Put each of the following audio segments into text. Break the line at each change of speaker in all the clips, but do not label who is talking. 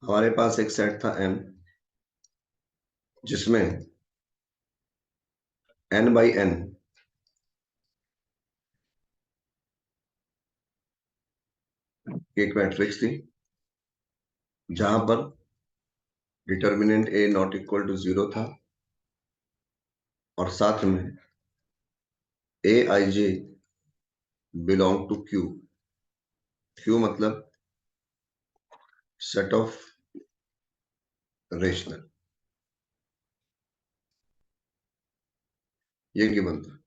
हमारे पास एक सेट था M, जिसमें n बाई n एक मैट्रिक्स थी, जहां पर determinant A not equal to 0 था और साथ में Aij belong to Q। Q मतलब सेट ऑफ रेशनल, ये गिवन था।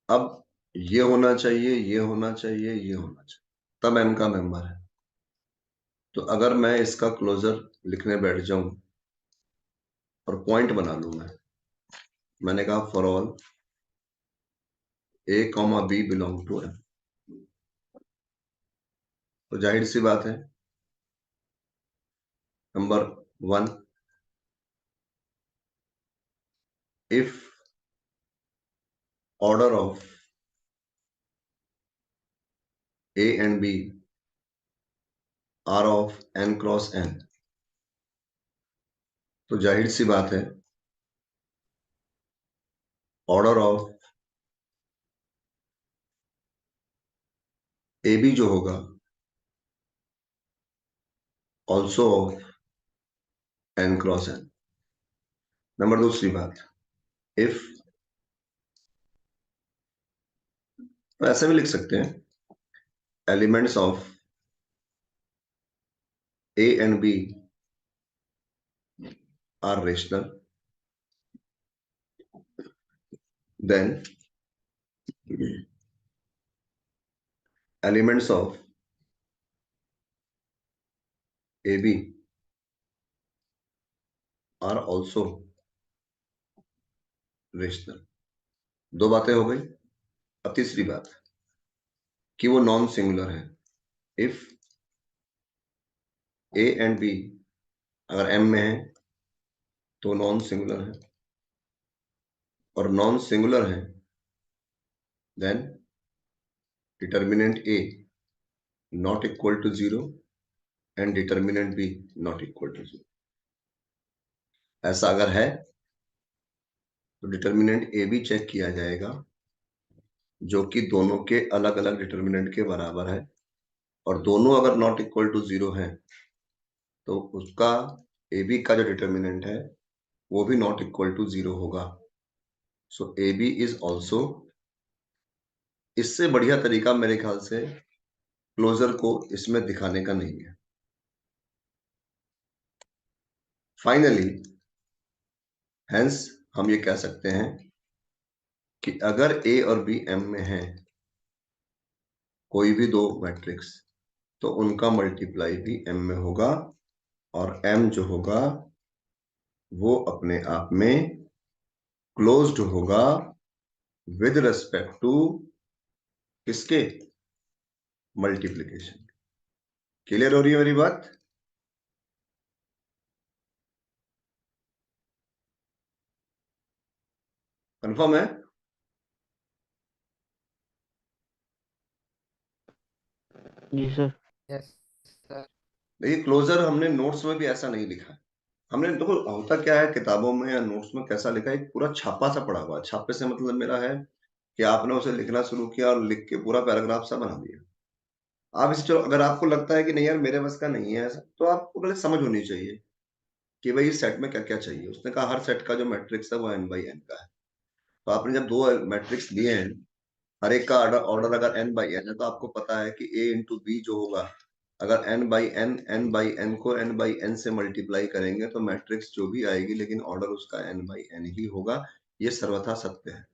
अब ये होना चाहिए, ये होना चाहिए, ये होना चाहिए, तब M का मेंबर है। तो अगर मैं इसका क्लोजर लिखने बैठ जाऊं और पॉइंट बना लूं, मैंने कहा for all A comma B belong to M, तो जाहिर सी बात है number 1, if order of A and B are of n cross n, तो जाहिर सी बात है ऑर्डर ऑफ ए बी जो होगा also of n cross n। Number दूसरी बात, इफ, तो ऐसे भी लिख सकते हैं elements of A and B are rational, then elements of A B are also rational. दो बातें हो गई। अब तीसरी बात कि वो नॉन सिंगुलर है। इफ ए एंड बी अगर M में है तो नॉन सिंगुलर है, और नॉन सिंगुलर है then determinant A not equal to 0 and determinant B not equal to 0। ऐसा अगर है तो डिटर्मिनेंट A भी चेक किया जाएगा, जो कि दोनों के अलग अलग डिटर्मिनेंट के बराबर है, और दोनों अगर नॉट इक्वल टू 0 है तो उसका ए बी का जो डिटर्मिनेंट है वो भी नॉट इक्वल टू 0 होगा। सो ए बी इज ऑल्सो, इससे बढ़िया तरीका मेरे ख्याल से क्लोजर को इसमें दिखाने का नहीं है। फाइनली हेंस हम ये कह सकते हैं कि अगर ए और बी M में है, कोई भी दो मैट्रिक्स, तो उनका मल्टीप्लाई भी M में होगा, और M जो होगा वो अपने आप में क्लोज्ड होगा विद रेस्पेक्ट टू किसके, मल्टीप्लीकेशन। क्लियर हो रही है मेरी बात? कंफर्म है?
जी सर।
Yes sir.
देखिए क्लोजर हमने नोट्स में भी ऐसा नहीं लिखा है। हमने देखो होता क्या है किताबों में या नोट्स में कैसा लिखा है, एक पूरा छापा सा पड़ा हुआ है। छापे से मतलब मेरा है कि आपने उसे लिखना शुरू किया और लिख के पूरा पैराग्राफ सा बना दिया। आप इसे, चलो अगर आपको लगता है कि नहीं यार मेरे बस का नहीं है ऐसा, तो आपको पहले समझ होनी चाहिए कि भाई इस सेट में क्या क्या चाहिए। उसने कहा हर सेट का जो मैट्रिक्स है वो n बाई n का है। तो आपने जब दो मैट्रिक्स लिए हैं, हर एक का ऑर्डर अगर n बाई n है, तो आपको पता है कि a इंटू बी जो होगा, अगर n बाई n को n बाई n से मल्टीप्लाई करेंगे तो मैट्रिक्स जो भी आएगी, लेकिन ऑर्डर उसका n बाई n ही होगा। ये सर्वथा सत्य है।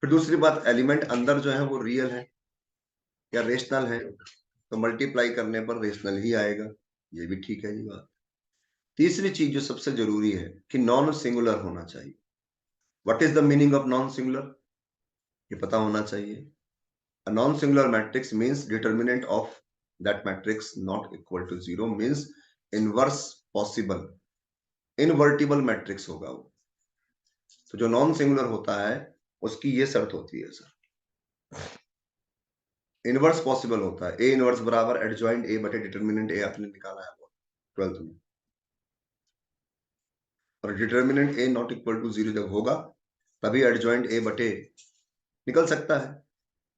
फिर दूसरी बात, एलिमेंट अंदर जो है वो रियल है या रेशनल है, तो मल्टीप्लाई करने पर रेशनल ही आएगा। ये भी ठीक है जी बात। तीसरी चीज जो सबसे जरूरी है कि नॉन सिंगुलर होना चाहिए। What is the meaning of non singular, ये पता होना चाहिए। A non-singular matrix means determinant of that matrix not equal to 0 means inverse possible, invertible matrix होगा वो। तो जो नॉन सिंगुलर होता है उसकी ये शर्त होती है सर, इनवर्स पॉसिबल होता है। ए इनवर्स बराबर एडजॉइंट ए बटे डिटर्मिनेंट ए, आपने निकाला है 12th में। और determinant A not equal to 0 जब होगा तभी एडजॉइंट ए बटे निकल सकता है।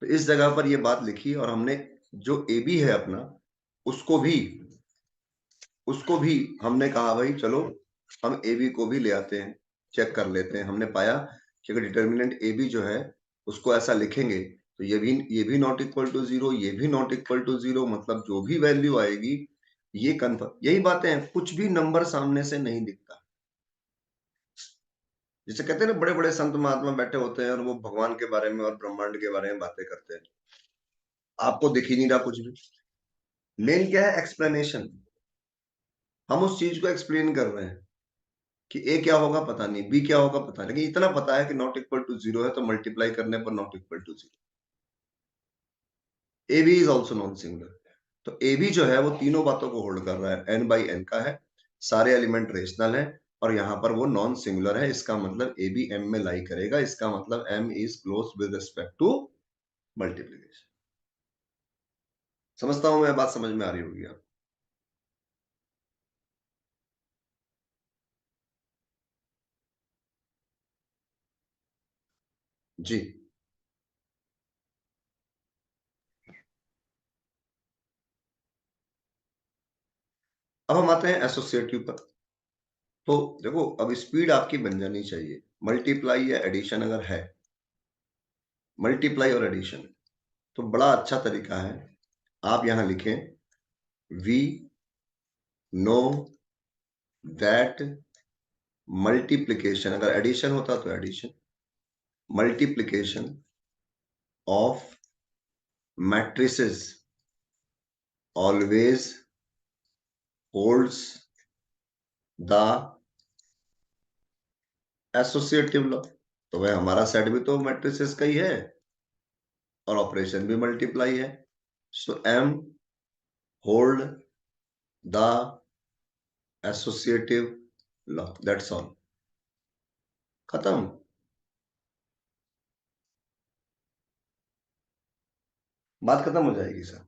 तो इस जगह पर ये बात लिखी और हमने जो ए बी है अपना उसको भी हमने कहा भाई चलो हम ए बी को भी ले आते हैं, चेक कर लेते हैं। हमने पाया कि अगर डिटर्मिनेंट ए बी जो है उसको ऐसा लिखेंगे तो ये भी नॉट इक्वल टू 0, ये भी नॉट इक्वल टू 0, मतलब जो भी वैल्यू आएगी ये कन्फर्म। यही बातें हैं, कुछ भी नंबर सामने से नहीं दिखता। जैसे कहते हैं ना, बड़े बड़े संत महात्मा बैठे होते हैं और वो भगवान के बारे में और ब्रह्मांड के बारे में बातें करते हैं, आपको दिख ही नहीं रहा कुछ भी। मेन क्या है? एक्सप्लेनेशन। हम उस चीज को एक्सप्लेन कर रहे हैं कि ए क्या होगा पता नहीं, बी क्या होगा पता नहीं, लेकिन इतना पता है कि नॉट इक्वल टू 0 है तो मल्टीप्लाई करने पर not equal to 0। A B is also non singular. तो ए बी जो है वो तीनों बातों को होल्ड कर रहा है, एन बाई एन का है, सारे एलिमेंट रेशनल है और यहां पर वो नॉन सिंगुलर है। इसका मतलब ए बी एम में लाई करेगा, इसका मतलब M is close with respect to multiplication. समझता हूं मैं, बात समझ में आ रही होगी आप। जी। अब हम आते हैं एसोसिएटिव पर। तो देखो, अब स्पीड आपकी बन जानी चाहिए। मल्टीप्लाई या एडिशन अगर है, मल्टीप्लाई और एडिशन, तो बड़ा अच्छा तरीका है। आप यहां लिखें वी नो दैट मल्टीप्लिकेशन, अगर एडिशन होता तो addition, multiplication of matrices always holds the associative law. तो वह हमारा सेट भी तो मैट्रिसेस का ही है और ऑपरेशन भी मल्टीप्लाई है। So M hold the associative law, that's all, खत्म। बात खत्म हो जाएगी सर।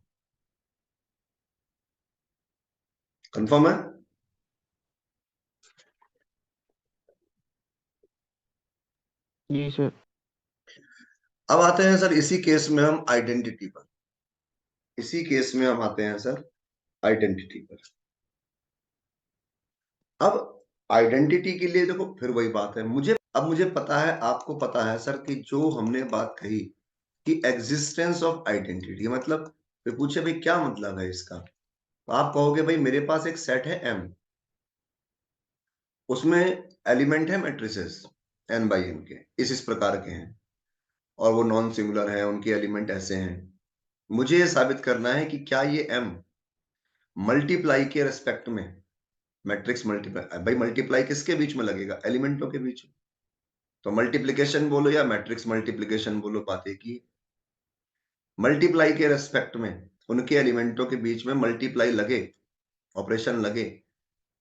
कंफर्म है?
जी सर।
अब आते हैं सर इसी केस में हम आइडेंटिटी पर। इसी केस में हम आते हैं सर आइडेंटिटी पर। अब आइडेंटिटी के लिए देखो फिर वही बात है, मुझे पता है, आपको पता है सर कि जो हमने बात कही कि एग्जिस्टेंस ऑफ आइडेंटिटी, मतलब फिर पूछे भाई क्या मतलब है इसका, तो आप कहोगे भाई मेरे पास एक सेट है एम, उसमें एलिमेंट है मैट्रिसेस एन बाई एन के, इस प्रकार के हैं और वो नॉन सिंगुलर हैं, उनके एलिमेंट ऐसे हैं। मुझे ये साबित करना है कि क्या ये एम मल्टीप्लाई के रेस्पेक्ट में मैट्रिक्स मल्टीप्लाई, भाई मल्टीप्लाई किसके बीच में लगेगा? एलिमेंटों के बीच में। तो मल्टीप्लिकेशन बोलो या मैट्रिक्स मल्टीप्लिकेशन बोलो, बात एक ही। मल्टीप्लाई के रेस्पेक्ट में उनके एलिमेंटों के बीच में मल्टीप्लाई लगे, ऑपरेशन लगे,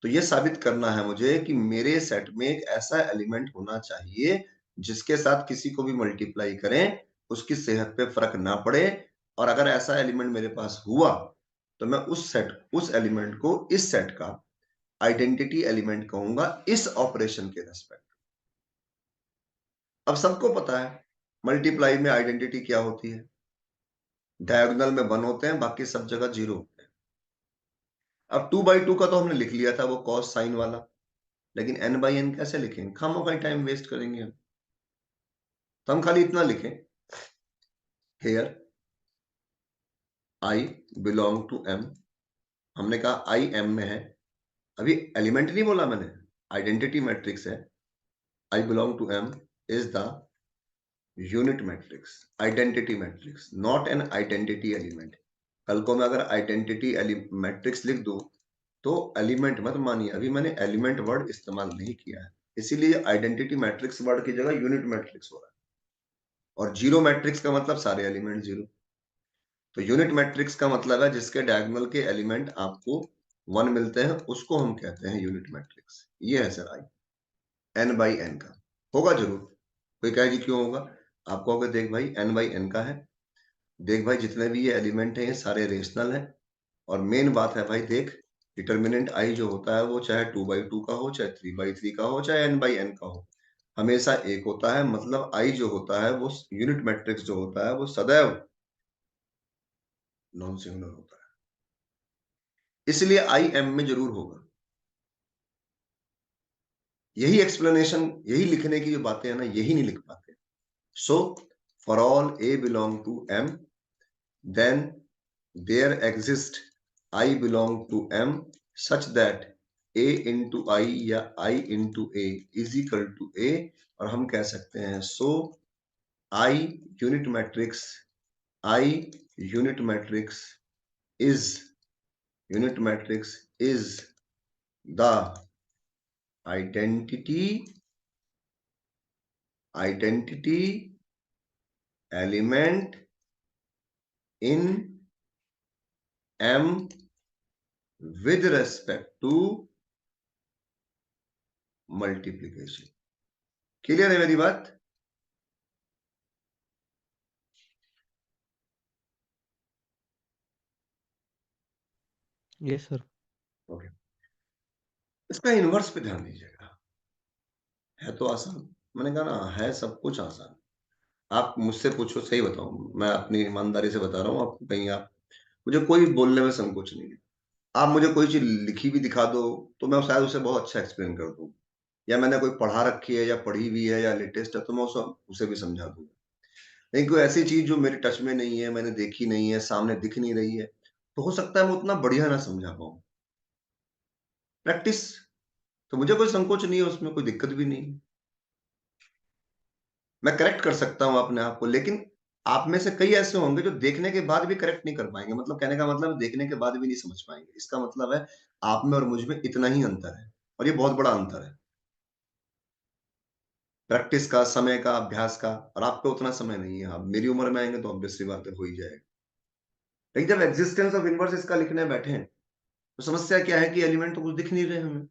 तो यह साबित करना है मुझे कि मेरे सेट में एक ऐसा एलिमेंट होना चाहिए जिसके साथ किसी को भी मल्टीप्लाई करें उसकी सेहत पे फर्क ना पड़े। और अगर ऐसा एलिमेंट मेरे पास हुआ तो मैं उस एलिमेंट को इस सेट का आइडेंटिटी एलिमेंट कहूंगा इस ऑपरेशन के रेस्पेक्ट। अब सबको पता है मल्टीप्लाई में आइडेंटिटी क्या होती है, डायगोनल में 1 होते हैं, बाकी सब जगह 0 होते हैं। अब 2/2 का तो हमने लिख लिया था, वो कॉस साइन वाला, लेकिन n बाई एन कैसे लिखेंगे? खामोखा टाइम वेस्ट करेंगे हम। तो हम खाली इतना लिखें, here I belong to m। हमने कहा I m में है, अभी एलिमेंट नहीं बोला मैंने, आइडेंटिटी मैट्रिक्स है। I belong to m is the unit matrix, identity matrix, not an identity element. कल को मैं अगर आइडेंटिटी मैट्रिक्स लिख दूं तो एलिमेंट मत मानिए, अभी मैंने एलिमेंट वर्ड इस्तेमाल नहीं किया है, इसीलिए आइडेंटिटी मैट्रिक्स वर्ड की जगह यूनिट मैट्रिक्स हो रहा है। और जीरो मैट्रिक्स का मतलब सारे एलिमेंट जीरो। तो यूनिट मैट्रिक्स का मतलब है जिसके डायगोनल के एलिमेंट आपको 1 मिलते हैं, उसको हम कहते हैं यूनिट मैट्रिक्स। ये है sir I, n by n का होगा जरूर। कोई कहे जी क्यों होगा, आप कहोगे देख भाई एन बाई एन का है, देख भाई जितने भी ये एलिमेंट हैं ये सारे रेशनल हैं, और मेन बात है भाई देख, डिटर्मिनेंट आई जो होता है वो चाहे 2/2 का हो, चाहे 3/3 का हो, चाहे n/n का हो, हमेशा एक होता है। मतलब आई जो होता है वो यूनिट मैट्रिक्स जो होता है वो सदैव नॉन सिंगुलर होता है, इसलिए आई एम में जरूर होगा। यही एक्सप्लेनेशन, यही लिखने की जो बातें हैं ना, यही नहीं लिख पाते। So for all a belong to m, then there exist I belong to m such that a into I या I into a is equal to a, और हम कह सकते हैं so I unit matrix, I unit matrix is unit matrix is the identity element in m with respect to multiplication. Clear है मेरी बात?
Yes sir.
Okay, इसका inverse पे ध्यान दीजिएगा। है तो आसान, मैंने कहा ना है सब कुछ आसान। आप मुझसे पूछो, सही बताऊं, मैं अपनी ईमानदारी से बता रहा हूं आपको, कहीं आप मुझे कोई बोलने में संकोच नहीं है। आप मुझे कोई चीज लिखी भी दिखा दो तो मैं शायद उसे बहुत अच्छा एक्सप्लेन कर दूं, या मैंने कोई पढ़ा रखी है या पढ़ी हुई है या लेटेस्ट है तो मैं उसे भी समझा दूंगा। लेकिन कोई ऐसी चीज जो मेरे टच में नहीं है, मैंने देखी नहीं है, सामने दिख नहीं रही है, तो हो सकता है मैं उतना बढ़िया ना समझा पाऊं। प्रैक्टिस, तो मुझे कोई संकोच नहीं है, उसमें कोई दिक्कत भी नहीं है। मैं करेक्ट कर सकता हूं अपने आप को, लेकिन आप में से कई ऐसे होंगे जो देखने के बाद भी करेक्ट नहीं कर पाएंगे। मतलब कहने का मतलब देखने के बाद भी नहीं समझ पाएंगे। इसका मतलब है आप में और मुझ में इतना ही अंतर है, और ये बहुत बड़ा अंतर है प्रैक्टिस का, समय का, अभ्यास का। और आपको उतना समय नहीं है, आप मेरी उम्र में आएंगे तो ऑब्वियसली बात है, हो ही जाएगा। लेकिन जब एग्जिस्टेंस ऑफ इनवर्स इसका लिखने बैठे हैं तो समस्या क्या है कि एलिमेंट तो कुछ दिख नहीं रहे हमें,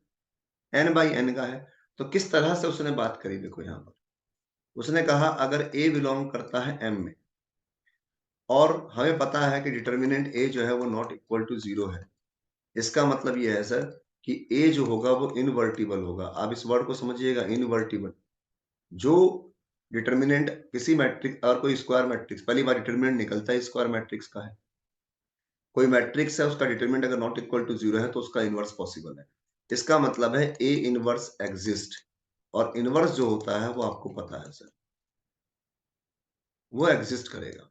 n/n का है। तो किस तरह से उसने बात करी, देखो यहां पर उसने कहा अगर a बिलोंग करता है m में, और हमें पता है कि डिटर्मिनेंट a जो है वो नॉट इक्वल टू 0 है, इसका मतलब ये है सर कि a जो होगा वो इनवर्टिबल होगा। आप इस वर्ड को समझिएगा, इनवर्टिबल। जो डिटर्मिनेंट किसी मैट्रिक्स, और कोई स्क्वायर मैट्रिक्स, पहली बार डिटर्मिनेंट निकलता है स्क्वायर मैट्रिक्स का है। कोई मैट्रिक्स है, उसका डिटर्मिनेंट अगर नॉट इक्वल टू 0 है तो उसका इनवर्स पॉसिबल है। इसका मतलब है ए इनवर्स एग्जिस्ट, और इनवर्स जो होता है वो आपको पता है सर, वो एग्जिस्ट करेगा।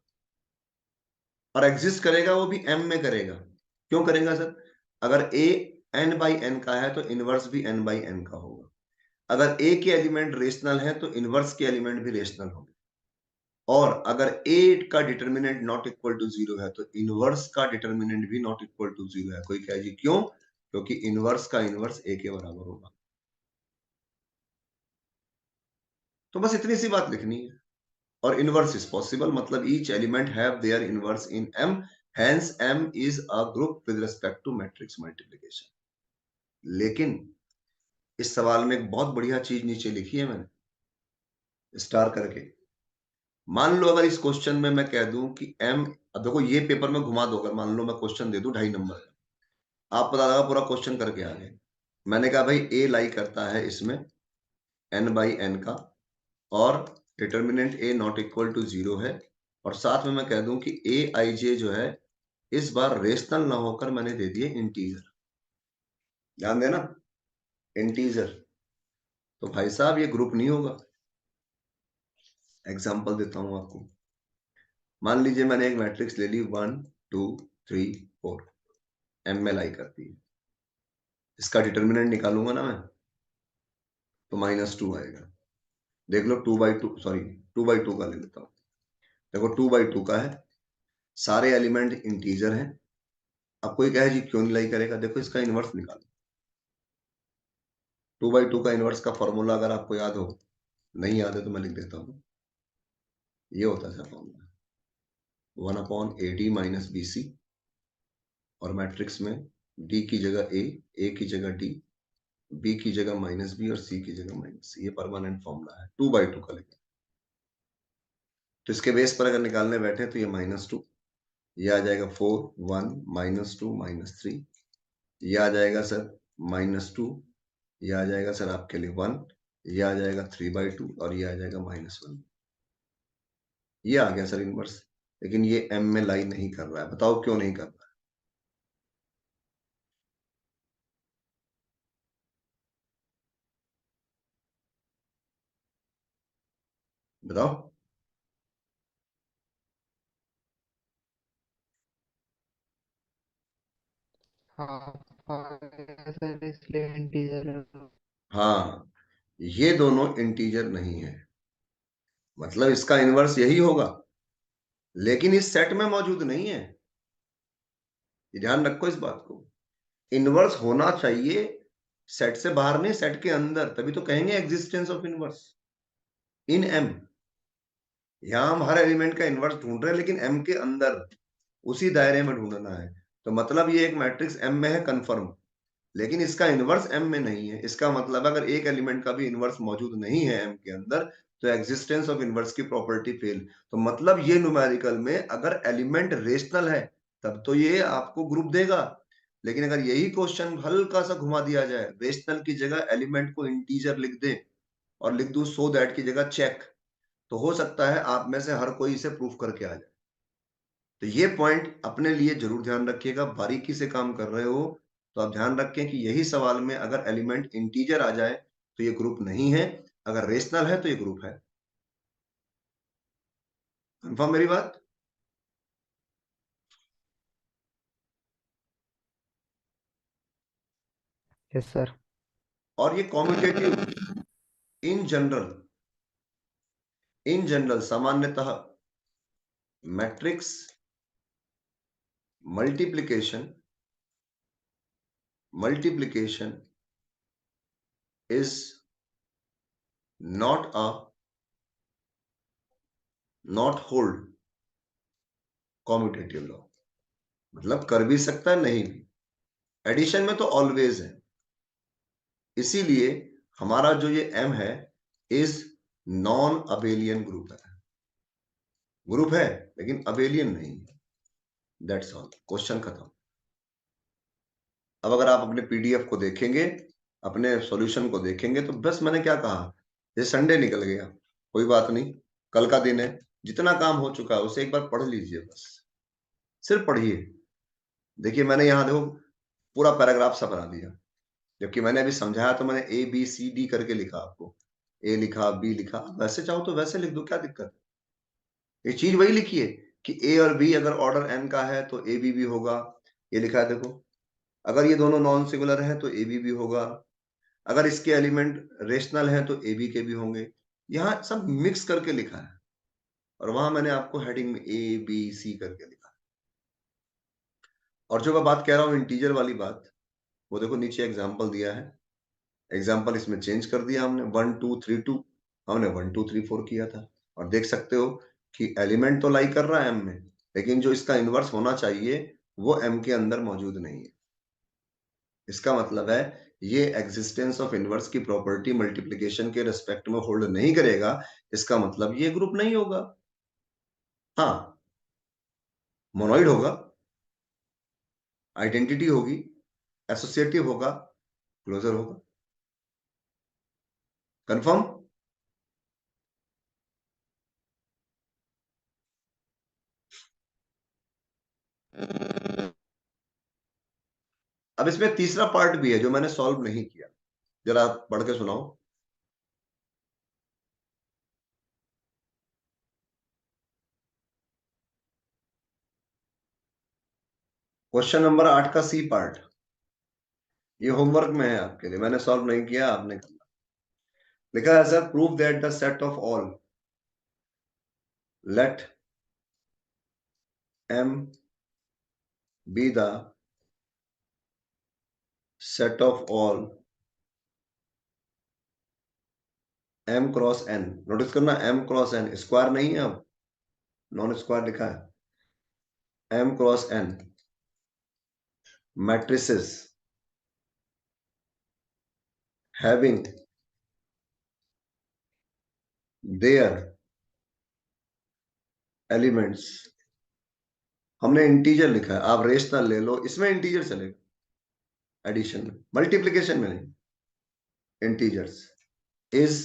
और एग्जिस्ट करेगा वो भी m में करेगा। क्यों करेगा सर? अगर a n/n का है तो इनवर्स भी n/n का होगा। अगर a के एलिमेंट रेशनल है तो इनवर्स के एलिमेंट भी रेशनल होंगे। और अगर a का डिटर्मिनेंट नॉट इक्वल टू 0 है तो इनवर्स का डिटर्मिनेंट भी नॉट इक्वल टू 0 है। कोई कहे जी क्यों? क्योंकि इनवर्स का इनवर्स a के बराबर होगा। तो बस इतनी सी बात लिखनी है। और इनवर्स इज पॉसिबल, मतलब each element have their inverse in m, hence m is a group with respect to matrix multiplication. लेकिन इस सवाल में एक बहुत बढ़िया चीज नीचे लिखी है मैंने स्टार करके। मान लो अगर इस क्वेश्चन में मैं कह दूं कि m, अब देखो ये पेपर में घुमा दो, अगर मान लो मैं क्वेश्चन दे दूं 2.5 नंबर का, आप पता लगा पूरा क्वेश्चन करके आ गए। मैंने कहा भाई a लाई करता है इसमें n/n का, और determinant a not equal to 0 है, और साथ में मैं कह दूं कि aij जो है इस बार रेशनल ना होकर मैंने दे दिए इंटीजर। ध्यान देना, इंटीजर। तो भाई साहब ये ग्रुप नहीं होगा। एग्जांपल देता हूं आपको। मान लीजिए मैंने एक मैट्रिक्स ले ली 1 2 3 4, m में लाई करती है। इसका डिटर्मिनेंट निकालूंगा ना मैं तो -2 आएगा। देख लो 2/2, सॉरी 2/2 का ले लेता हूं। देखो 2/2 का है, सारे एलिमेंट इंटीजर हैं। अब कोई कहे जी क्यों नहीं लाई करेगा, देखो इसका इनवर्स निकालो। 2/2 का इनवर्स का फॉर्मूला अगर आपको याद हो, नहीं याद है तो मैं लिख देता हूँ। ये होता है फॉर्मूला 1/AD-BC, और मैट्रिक्स में D की जगह A की जगह D, B की जगह -B और C की जगह -C। ये परमानेंट फॉर्मूला है 2/2 का। लेकिन तो इसके बेस पर अगर निकालने बैठे तो ये -2, ये आ जाएगा 4 1 -2 -3, ये आ जाएगा सर -2, ये आ जाएगा सर आपके लिए 1, ये आ जाएगा 3/2 और ये आ जाएगा -1। ये आ गया सर इनवर्स। लेकिन ये एम में लाई नहीं कर रहा है, बताओ क्यों नहीं कर रहा है? बताओ।
हाँ सर इसलिए इंटीजर है।
हाँ, ये दोनों इंटीजर नहीं है, मतलब इसका इनवर्स यही होगा, लेकिन इस सेट में मौजूद नहीं है। ये ध्यान रखो इस बात को। इनवर्स होना चाहिए सेट से बाहर नहीं, सेट के अंदर, तभी तो कहेंगे existence of inverse in M. यहां हम हर एलिमेंट का इनवर्स ढूंढ रहे हैं, लेकिन एम के अंदर, उसी दायरे में ढूंढना है। तो मतलब ये एक मैट्रिक्स एम में है कंफर्म, लेकिन इसका इनवर्स एम में नहीं है। इसका मतलब अगर एक एलिमेंट का भी इनवर्स मौजूद नहीं है एम के अंदर, तो एग्जिस्टेंस ऑफ इनवर्स की प्रॉपर्टी फेल। तो मतलब ये न्यूमेरिकल में अगर एलिमेंट रेशनल है तब तो ये आपको ग्रुप देगा, लेकिन अगर यही क्वेश्चन हल्का सा घुमा दिया जाए, रेशनल की जगह एलिमेंट को इंटीजर लिख दे और लिख दू सो दैट की जगह चेक, तो हो सकता है आप में से हर कोई इसे प्रूफ करके आ जाए। तो ये पॉइंट अपने लिए जरूर ध्यान रखिएगा, बारीकी से काम कर रहे हो तो आप ध्यान रखें कि यही सवाल में अगर एलिमेंट इंटीजर आ जाए तो ये ग्रुप नहीं है, अगर रेशनल है तो ये ग्रुप है। कंफर्म मेरी बात?
Yes sir.
और ये कॉम्यूटेटिव इन जनरल, सामान्यतः matrix multiplication multiplication is not a not hold commutative law, मतलब कर भी सकता है नहीं भी, एडिशन में तो ऑलवेज है। इसीलिए हमारा जो ये एम है इज नॉन अबेलियन ग्रुप है, ग्रुप है लेकिन अबेलियन नहीं है। दैट्स ऑल, क्वेश्चन खत्म। अब अगर आप अपने पीडीएफ को देखेंगे, अपने सॉल्यूशन को देखेंगे, तो बस मैंने क्या कहा, ये संडे निकल गया, कोई बात नहीं, कल का दिन है, जितना काम हो चुका है उसे एक बार पढ़ लीजिए, बस सिर्फ पढ़िए। देखिए मैंने यहाँ देखो पूरा पैराग्राफ सा बना दिया, जबकि मैंने अभी समझाया तो मैंने ABCD करके लिखा, आपको ए लिखा, बी लिखा, वैसे चाहो तो वैसे लिख दो, क्या दिक्कत है। ये चीज वही लिखी है कि ए और बी अगर ऑर्डर एन का है तो ए बी भी होगा, ये लिखा है देखो। अगर ये दोनों नॉन सिंगुलर है तो ए बी भी होगा, अगर इसके एलिमेंट रेशनल है तो ए बी के भी होंगे। यहाँ सब मिक्स करके लिखा है, और वहां मैंने आपको हेडिंग में ABC करके लिखा। और जो मैं बात कह रहा हूँ इंटीजर वाली बात, वो देखो नीचे एग्जाम्पल दिया है, एग्जाम्पल इसमें चेंज कर दिया हमने, 1 2 3 2, हमने 1 2 3 4 किया था। और देख सकते हो कि एलिमेंट तो लाई कर रहा है एम में, लेकिन जो इसका इनवर्स होना चाहिए वो एम के अंदर मौजूद नहीं है। इसका मतलब है ये एग्जिस्टेंस ऑफ इनवर्स की प्रॉपर्टी मल्टीप्लिकेशन के रेस्पेक्ट में होल्ड नहीं करेगा, इसका मतलब ये ग्रुप नहीं होगा। हाँ, मोनोइड होगा, आइडेंटिटी होगी, एसोसिएटिव होगा, क्लोजर होगा। कंफर्म? अब इसमें तीसरा पार्ट भी है जो मैंने सॉल्व नहीं किया, जरा आप पढ़ के सुनाओ। क्वेश्चन नंबर 8 का सी पार्ट, ये होमवर्क में है आपके लिए, मैंने सॉल्व नहीं किया, आपने करना। लिखा है sir, prove that the set of all let M be the set of all M cross N. Notice करना, एम क्रॉस एन, स्क्वायर नहीं है, अब नॉन स्क्वायर लिखा है, M cross N matrices having their elements, हमने integer लिखा है, आप रेशनल ले लो, इसमें इंटीजर चलेगा, एडिशन में, मल्टीप्लिकेशन में नहीं, integers is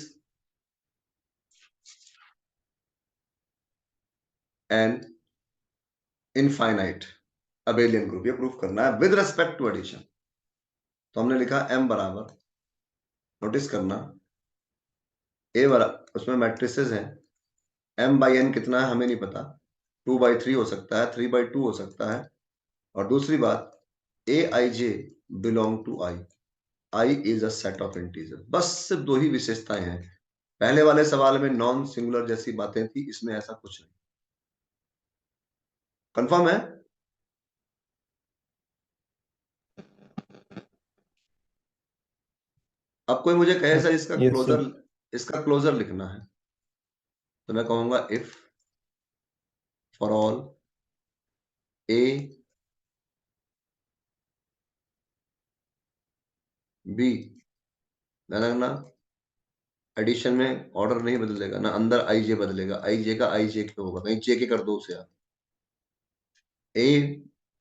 an infinite abelian group, ये प्रूफ करना है विद रेस्पेक्ट टू एडिशन। तो हमने लिखा m बराबर, नोटिस करना, a बराबर, उसमें मैट्रिसेस हैं, m बाई n कितना है हमें नहीं पता, 2/3 हो सकता है, 3/2 हो सकता है। और दूसरी बात, a i j belong to i, i is a set of integer. बस सिर्फ दो ही विशेषताएं हैं, पहले वाले सवाल में नॉन सिंगुलर जैसी बातें थी, इसमें ऐसा कुछ नहीं। कंफर्म है? अब कोई मुझे कहे सर इसका
यस
क्लोजर,
सर।
इसका क्लोजर लिखना है, तो मैं कहूंगा if for all a b, ध्यान रखना एडिशन में ऑर्डर नहीं बदलेगा ना, अंदर आई जे बदलेगा, आई जे का आई जे के होगा, कहीं जे के कर दो उसे आप, a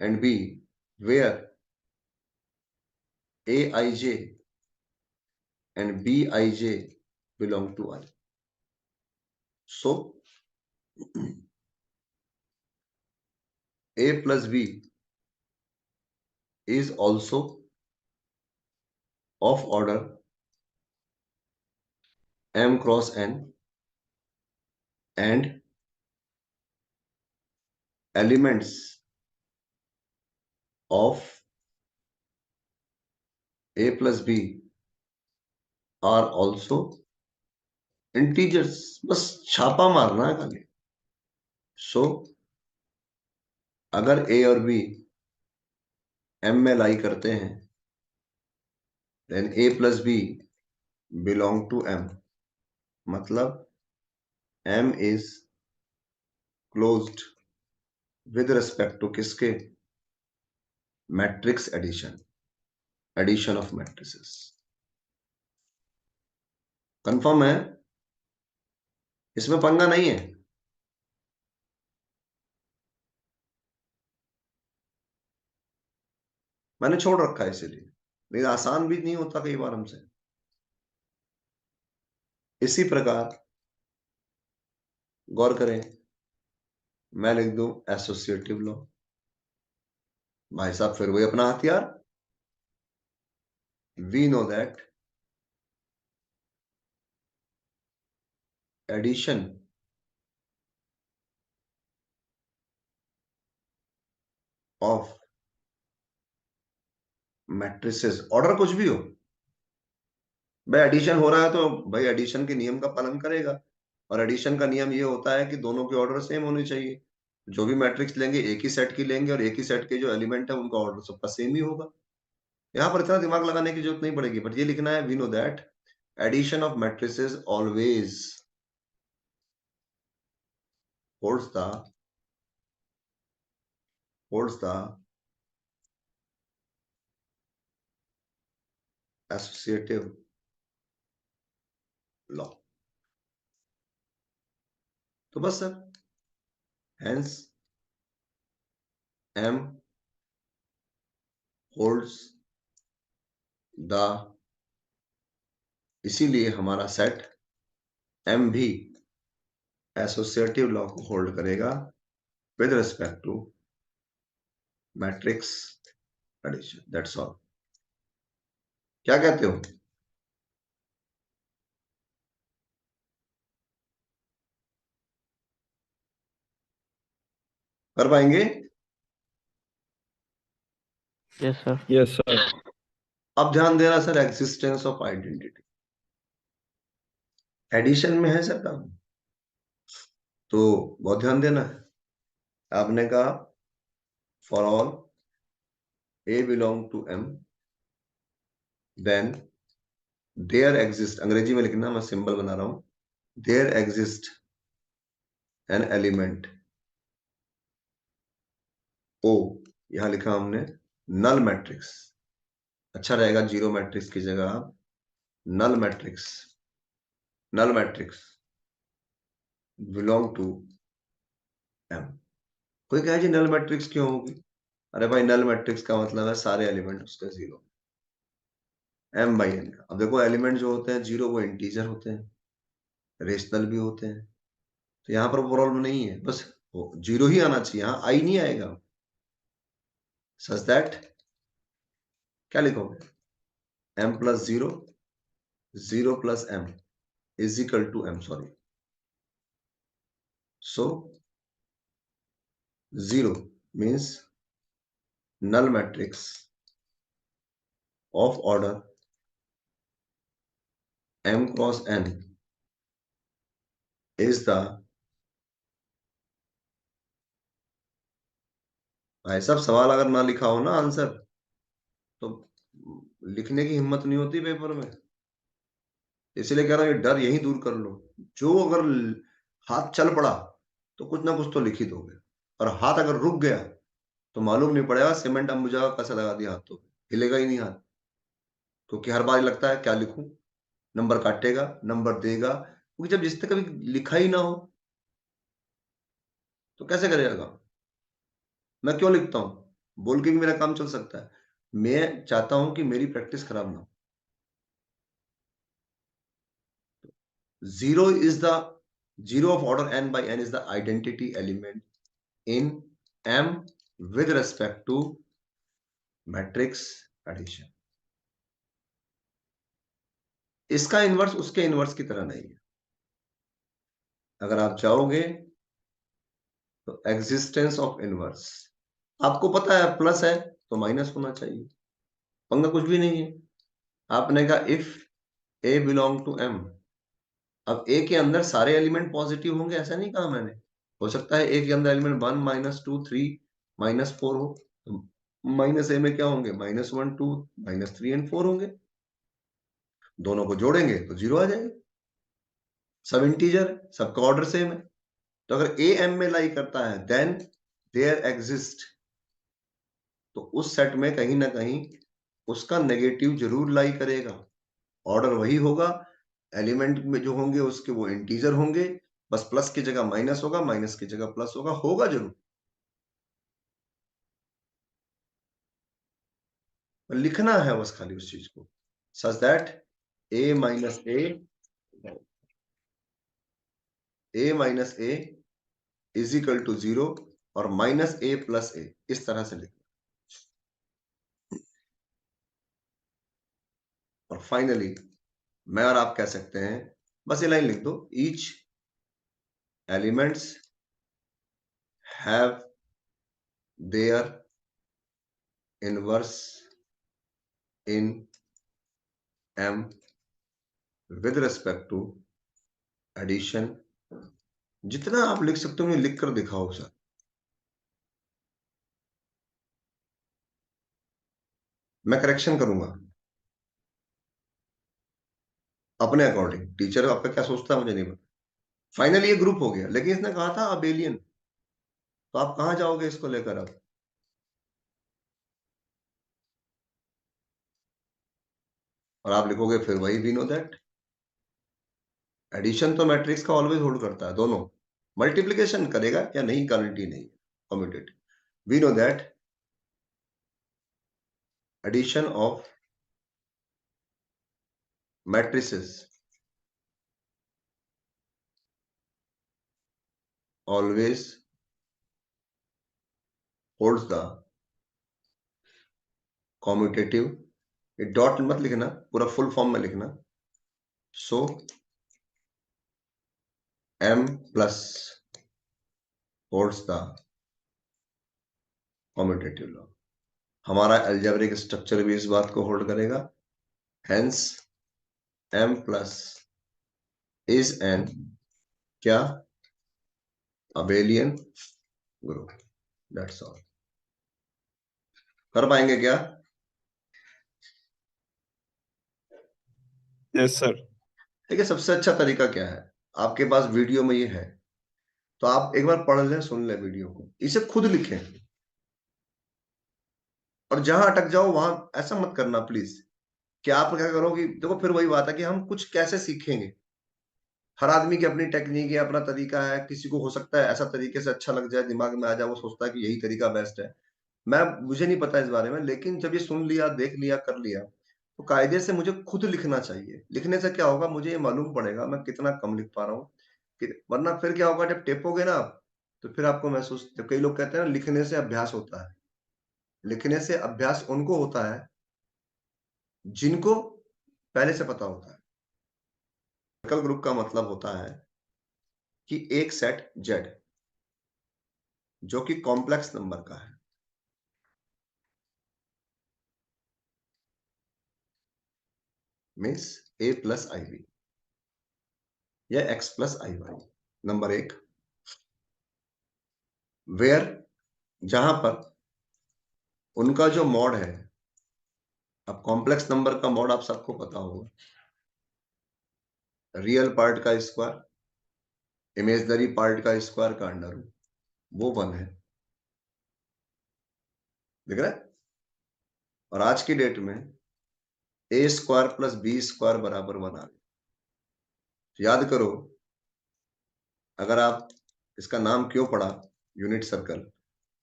and b where a i j and b i j belong to i, so a plus b is also of order m cross n and elements of a plus b are also integers। बस छापा मारना है खाली। सो अगर a और b m में लाई करते हैं, then a plus b belong to m, मतलब m is closed with respect to किसके, matrix addition, addition of matrices. Confirm है? इसमें पंगा नहीं है। मैंने छोड़ रखा है इसीलिए, नहीं आसान भी नहीं होता कई बार हमसे। इसी प्रकार गौर करें, मैं लिख दूं एसोसिएटिव लॉ, भाई साहब फिर वही अपना हथियार, we know that addition of matrices, order कुछ भी हो, भाई एडिशन हो रहा है तो भाई एडिशन के नियम का पालन करेगा, और एडिशन का नियम ये होता है कि दोनों के ऑर्डर सेम होने चाहिए। जो भी मैट्रिक्स लेंगे एक ही सेट की लेंगे, और एक ही सेट के जो एलिमेंट है उनका ऑर्डर सबका सेम ही होगा। यहां पर इतना दिमाग लगाने की जरूरत नहीं पड़ेगी, बट ये लिखना है we know that addition of matrices always holds the associative law। तो बस sir, hence m holds the, इसीलिए हमारा सेट m भी एसोसिएटिव लॉ को होल्ड करेगा with respect to matrix addition. That's all. क्या कहते हो? कर पाएंगे?
Yes sir.
Yes sir.
अब ध्यान देना sir, existence of identity addition में है सर काम, तो बहुत ध्यान देना है। आपने कहा for all a belong to m, then there exist, अंग्रेजी में लिखना, मैं सिंबल बना रहा हूं, there exist an element o, यहां लिखा हमने नल मैट्रिक्स, अच्छा रहेगा जीरो मैट्रिक्स की जगह आप null matrix, null matrix belong to m। कोई कहे जी नल मैट्रिक्स क्यों होगी? अरे भाई नल मैट्रिक्स का मतलब है सारे एलिमेंट उसके जीरो, m बाई n। अब देखो एलिमेंट जो होते हैं जीरो वो इंटीजर होते हैं, रेशनल भी होते हैं, तो यहाँ पर प्रॉब्लम नहीं है, बस जीरो ही आना चाहिए, यहाँ आई नहीं आएगा। सच दैट क्या लिखोगे? m plus zero, zero plus m is equal to m, sorry, so zero means null matrix of order m cross n is the, भाई साहब सवाल अगर ना लिखा हो ना आंसर, तो लिखने की हिम्मत नहीं होती पेपर में। इसलिए कह रहा हूं ये डर यही दूर कर लो। जो अगर हाथ चल पड़ा तो कुछ ना कुछ तो लिख ही दोगे, और हाथ अगर रुक गया तो मालूम नहीं पड़ेगा सीमेंट अंबुजा कैसे लगा दिया हाथों पे, हिलेगा ही नहीं हाथ, क्योंकि हर बार लगता है क्या लिखूं, नंबर काटेगा नंबर देगा, क्योंकि जब जिस तक कभी लिखा ही ना हो तो कैसे करेगा? मैं क्यों लिखता हूं? बोल के भी मेरा काम चल सकता है। मैं चाहता हूं कि मेरी प्रैक्टिस खराब ना हो। Zero is the, zero of order n by n is the identity element in m with respect to matrix addition। इसका इनवर्स उसके इनवर्स की तरह नहीं है। अगर आप चाहोगे तो एग्जिस्टेंस ऑफ इनवर्स, आपको पता है प्लस है तो माइनस होना चाहिए, पंगा कुछ भी नहीं है। आपने कहा if a belong to m, अब ए के अंदर सारे एलिमेंट पॉजिटिव होंगे ऐसा नहीं कहा मैंने, हो सकता है ए के अंदर element one minus two three minus four हो, तो माइनस ए में क्या होंगे? Minus one two minus three and four होंगे, दोनों को जोड़ेंगे तो जीरो आ जाएगा। सब इंटीजर है, सबका ऑर्डर सेम है, तो अगर ए एम में लाई करता है देन देयर एग्जिस्ट, तो उस सेट में कहीं ना कहीं उसका नेगेटिव जरूर लाई करेगा, ऑर्डर वही होगा, एलिमेंट में जो होंगे उसके वो इंटीजर होंगे, बस प्लस की जगह माइनस होगा, माइनस की जगह प्लस होगा, होगा जरूर, पर लिखना है बस खाली उस चीज को, such that A minus A is equal to zero और माइनस ए प्लस ए, इस तरह से लिखना। और फाइनली मैं और आप कह सकते हैं, बस ये लाइन लिख दो, each elements have their inverse in m with respect to addition। जितना आप लिख सकते हो लिख कर दिखाओ सर, मैं करेक्शन करूंगा अपने अकॉर्डिंग, टीचर आपका क्या सोचता है मुझे नहीं पता। फाइनली ये ग्रुप हो गया, लेकिन इसने कहा था अबेलियन, तो आप कहां जाओगे इसको लेकर अब? और आप लिखोगे फिर वही, वी नो दैट एडिशन तो मैट्रिक्स का ऑलवेज होल्ड करता है, दोनों मल्टीप्लीकेशन करेगा या नहीं गारंटी नहीं, commutative. We know that addition of matrices always holds the commutative, ये डॉट मत लिखना, पूरा फुल फॉर्म में लिखना, so m plus holds the commutative law. हमारा अलजेब्रिक स्ट्रक्चर भी इस बात को होल्ड करेगा, hence m plus is an क्या? Abelian group, that's all. कर पाएंगे क्या?
Yes sir.
देखिए सबसे अच्छा तरीका क्या है, आपके पास वीडियो में ये है, तो आप एक बार पढ़ लें, सुन लें वीडियो को, इसे खुद लिखें, और जहां अटक जाओ वहां ऐसा मत करना प्लीज, कि आप क्या करोगे, देखो फिर वही बात है कि हम कुछ कैसे सीखेंगे, हर आदमी की अपनी टेक्निक है, अपना तरीका है। किसी को हो सकता है ऐसा तरीके से अच्छा लग जाए, दिमाग में आ जाए, वो सोचता है कि यही तरीका बेस्ट है। मुझे नहीं पता इस बारे में, लेकिन जब ये सुन लिया, देख लिया, कर लिया, तो कायदे से मुझे खुद लिखना चाहिए। लिखने से क्या होगा, मुझे ये मालूम पड़ेगा मैं कितना कम लिख पा रहा हूँ। वरना फिर क्या होगा, जब टेपोगे ना आप, तो फिर आपको महसूस, जब कई लोग कहते हैं ना लिखने से अभ्यास होता है, लिखने से अभ्यास उनको होता है जिनको पहले से पता होता है। सर्कल ग्रुप का मतलब होता है कि एक सेट जेड जो कि कॉम्प्लेक्स नंबर का है, मीन्स ए प्लस आई बी या एक्स प्लस आई वाई। नंबर एक, वेयर, जहां पर उनका जो मॉड है, अब कॉम्प्लेक्स नंबर का मॉड आप सबको पता होगा, रियल पार्ट का स्क्वायर, इमेजनरी पार्ट का स्क्वायर का अंडर रूट, वो वन है। देख रहे हैं? और आज की डेट में ए स्क्वायर प्लस बी स्क्वायर बराबर वन आ गया। तो याद करो, अगर आप, इसका नाम क्यों पड़ा यूनिट सर्कल,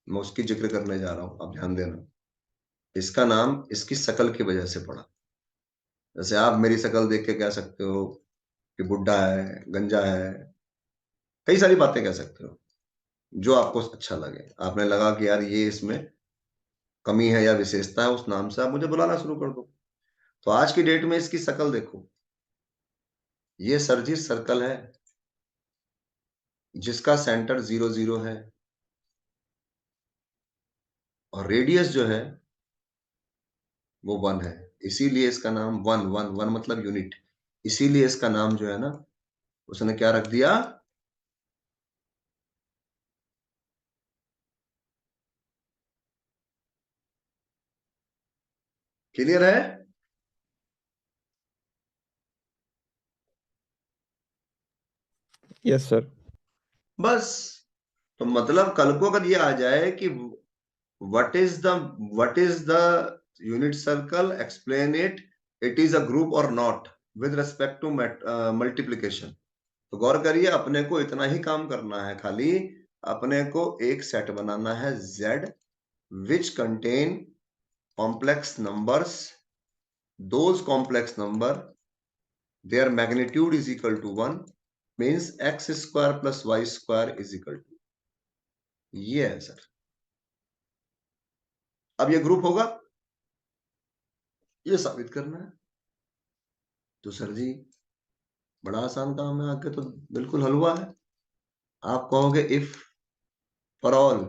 मैं उसकी जिक्र करने जा रहा हूं, आप ध्यान देना। इसका नाम इसकी शकल की वजह से पड़ा। जैसे आप मेरी शकल देख के कह सकते हो कि बुड्ढा है, गंजा है, कई सारी बातें कह सकते हो जो आपको अच्छा लगे। आपने लगा कि यार ये इसमें कमी है या विशेषता है, उस नाम से आप मुझे बुलाना शुरू कर दो। तो आज की डेट में इसकी शकल देखो, ये सर्जिस सर्कल है जिसका सेंटर 0 0 है, और रेडियस जो है वो वन है। इसीलिए इसका नाम वन, वन वन मतलब यूनिट, इसीलिए इसका नाम जो है ना, उसने क्या रख दिया, क्लियर है?
Yes sir.
बस। तो मतलब कल को अगर ये आ जाए कि what is the what is the unit circle, explain it, it is a group और not, with respect to multiplication. तो गौर करिए, अपने को इतना ही काम करना है खाली, अपने को एक सेट बनाना है Z which contain complex numbers, those complex number their magnitude is equal to 1, means x square plus y square is equal to, ये है सर। अब ये ग्रुप होगा, ये साबित करना है। तो सर जी बड़ा आसान काम है, आगे तो बिल्कुल हलवा है। आप कहोगे if for all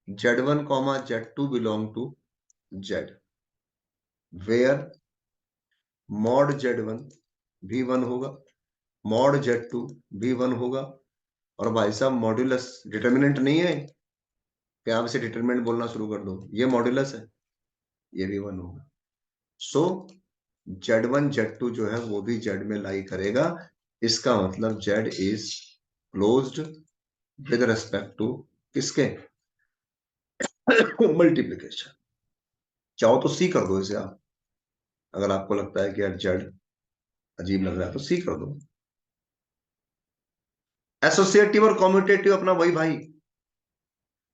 z1 comma z2 belong to z, where mod z1 भी वन होगा, मॉड z2 भी वन होगा। और भाई साहब मॉड्यूलस डिटर्मिनेंट नहीं है कि आप इसे डिटर्मिनेंट बोलना शुरू कर दो, ये मॉड्यूलस है, ये भी वन होगा। सो Z1 Z2 जो है वो भी Z में लाई करेगा। इसका मतलब Z is closed with respect to किसके, मल्टीप्लीकेशन। चाहो तो सी कर दो इसे आप, अगर आपको लगता है कि यार Z अजीब लग रहा है तो सी कर दो। एसोसिएटिव और कॉम्यूटेटिव अपना वही भाई,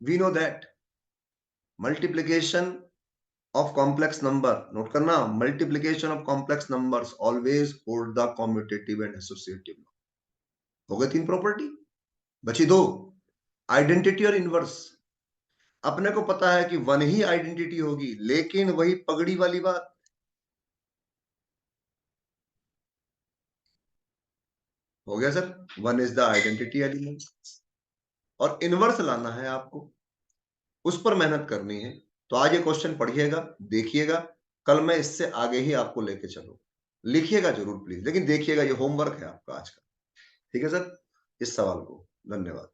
we know that multiplication of complex number, note करना, multiplication of complex numbers always hold the commutative and associative. हो गए तीन प्रॉपर्टी, बची दो, आइडेंटिटी और इनवर्स। अपने को पता है कि वन ही आइडेंटिटी होगी, लेकिन वही पगड़ी वाली बात, हो गया sir, one is the identity element. और इनवर्स लाना है आपको, उस पर मेहनत करनी है। तो आज ये क्वेश्चन पढ़िएगा, देखिएगा, कल मैं इससे आगे ही आपको लेके चलूं। लिखिएगा जरूर प्लीज, लेकिन देखिएगा, ये होमवर्क है आपका आज का। ठीक है सर, इस सवाल को धन्यवाद।